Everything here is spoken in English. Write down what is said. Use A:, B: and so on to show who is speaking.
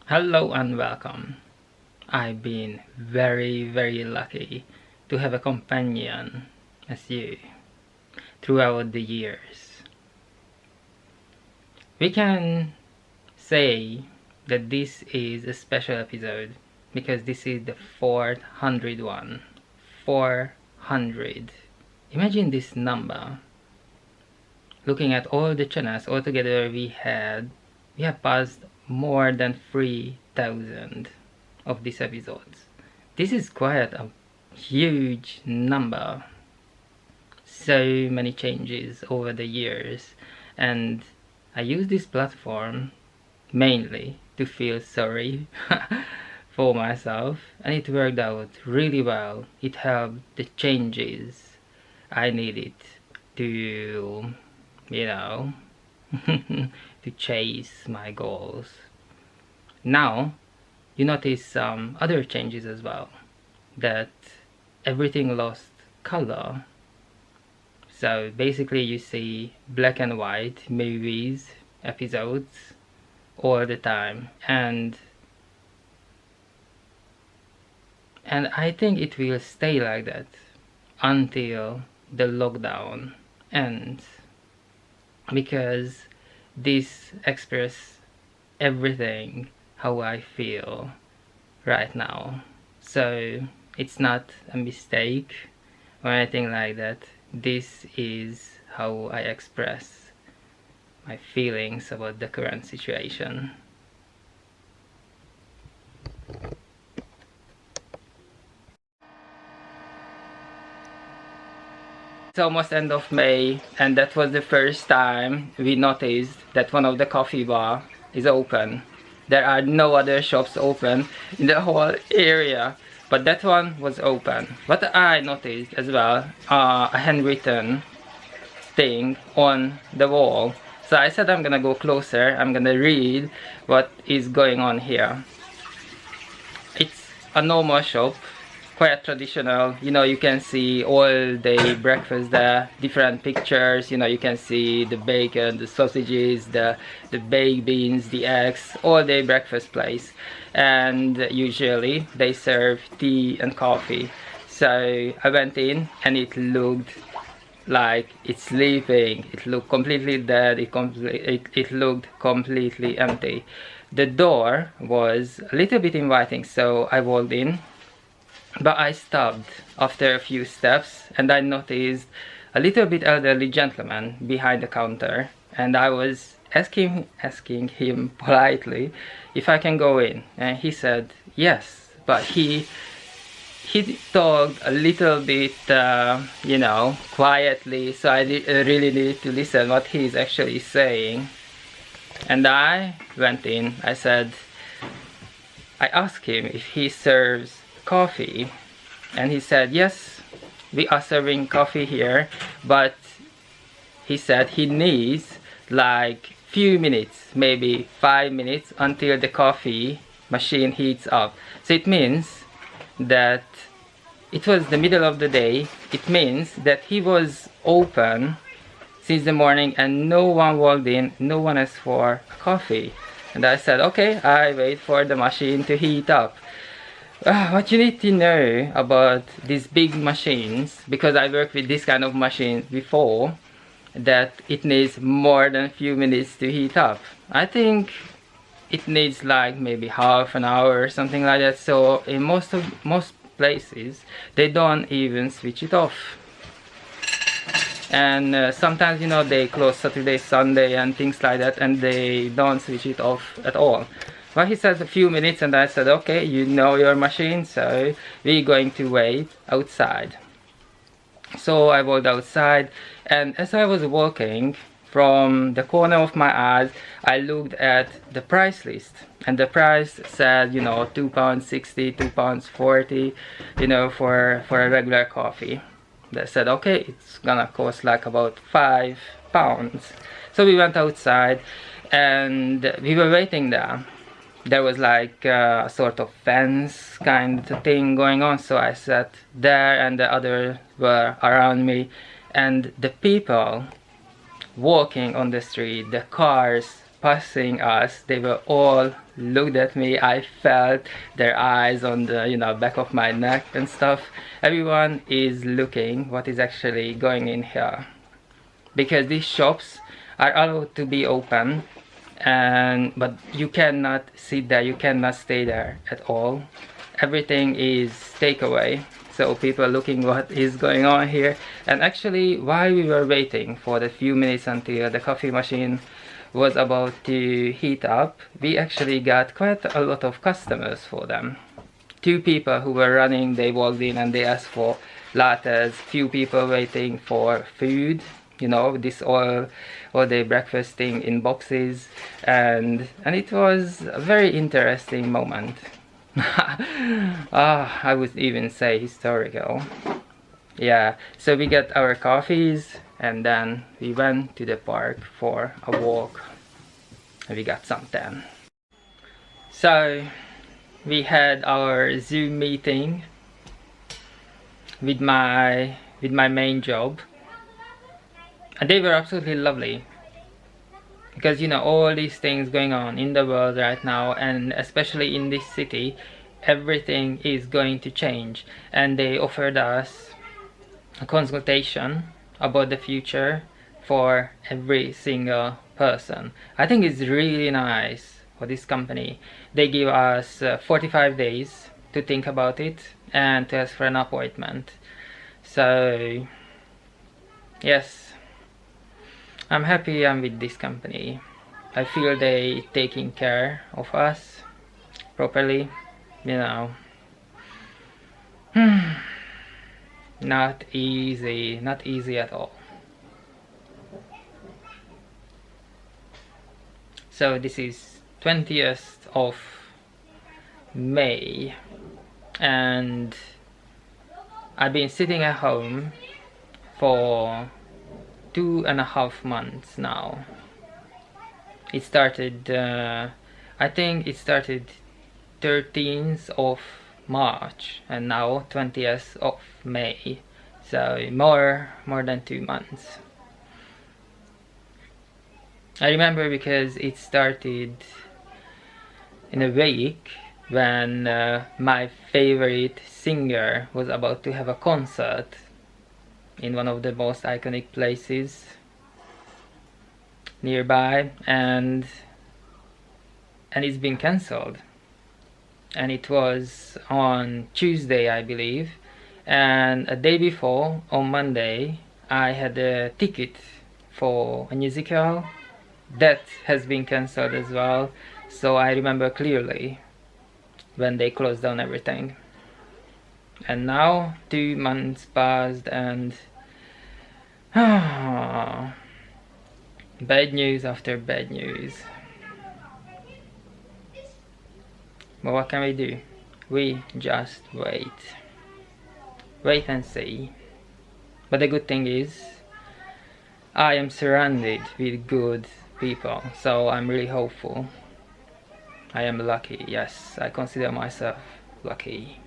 A: Hello and welcome. I've been very lucky to have a companion as you throughout the years. We can say that this is a special episode because this is the 400 one. 400. Imagine this number. Looking at all the channels altogether, we have passed more than 3,000 of these episodes. This is quite a huge number. So many changes over the years, and I use this platform mainly to feel sorry for myself, and it worked out really well. It helped the changes I needed to, you know, to chase my goals. Now, you notice some other changes as well, that everything lost color. So basically you see black and white movies, episodes all the time, and I think it will stay like that until the lockdown ends, because this expresses everything how I feel right now. So it's not a mistake or anything like that. This is how I express my feelings about the current situation. It's almost end of May, and that was the first time we noticed that one of the coffee bar is open. There are no other shops open in the whole area, but that one was open. But I noticed as well a handwritten thing on the wall. So I said I'm gonna go closer, I'm gonna read what is going on here. It's a normal shop, quite traditional. You can see all day breakfast there, different pictures. You can see the bacon, the sausages, the baked beans, the eggs, all day breakfast place. And usually they serve tea and coffee. So I went in and it looked like it's sleeping. It looked completely dead. It looked completely empty. The door was a little bit inviting, so I walked in, but I stopped after a few steps and I noticed a little bit elderly gentleman behind the counter, and I was asking him politely if I can go in, and he said yes, but he talked a little bit quietly, so I really needed to listen what he's actually saying. And I went in. I asked him if he serves coffee, and he said yes, we are serving coffee here, but he said he needs like few minutes, maybe 5 minutes, until the coffee machine heats up. So it means that it was the middle of the day. It means that he was open since the morning and no one walked in, no one asked for coffee. And I said, okay, I wait for the machine to heat up. What you need to know about these big machines, because I worked with this kind of machine before, that it needs more than a few minutes to heat up. I think it needs like maybe half an hour or something like that. So in most places they don't even switch it off. And sometimes they close Saturday, Sunday and things like that, and they don't switch it off at all. Well, he said a few minutes, and I said, okay, you know your machine, so we're going to wait outside. So I walked outside, and as I was walking, from the corner of my eyes I looked at the price list, and the price said £2.60, £2.40, for a regular coffee. They said, okay, it's gonna cost like about £5. So we went outside and we were waiting there. There was like a sort of fence kind of thing going on, so I sat there and the others were around me, and the people walking on the street, the cars passing us, they were all looked at me. I felt their eyes on the, you know, back of my neck and stuff. Everyone is looking what is actually going in here, because these shops are allowed to be open, but you cannot sit there, you cannot stay there at all. Everything is takeaway, so people are looking what is going on here. And actually, while we were waiting for the few minutes until the coffee machine was about to heat up, we actually got quite a lot of customers for them. 2 people who were running, they walked in and they asked for lattes. Few people waiting for food, you know, this all day breakfast thing in boxes, and it was a very interesting moment. I would even say historical. Yeah, so we got our coffees and then we went to the park for a walk and we got some tan. So we had our Zoom meeting with my main job, and they were absolutely lovely, because you know, all these things going on in the world right now, and especially in this city, everything is going to change, and they offered us a consultation about the future for every single person. I think it's really nice for this company. They give us 45 days to think about it and to ask for an appointment. So yes, I'm happy I'm with this company. I feel they taking care of us properly, you know. Not easy at all. So this is 20th of May and I've been sitting at home for 2.5 months now. It started, I think it started 13th of March and now 20th of May, so more than 2 months. I remember because it started in a week when my favorite singer was about to have a concert in one of the most iconic places nearby, and it's been cancelled. And it was on Tuesday, I believe, and a day before, on Monday, I had a ticket for a musical that has been cancelled as well. So I remember clearly when they closed down everything. And now 2 months passed and bad news after bad news. But what can we do? We just wait and see. But the good thing is I am surrounded with good people, so I'm really hopeful. I am lucky. Yes, I consider myself lucky.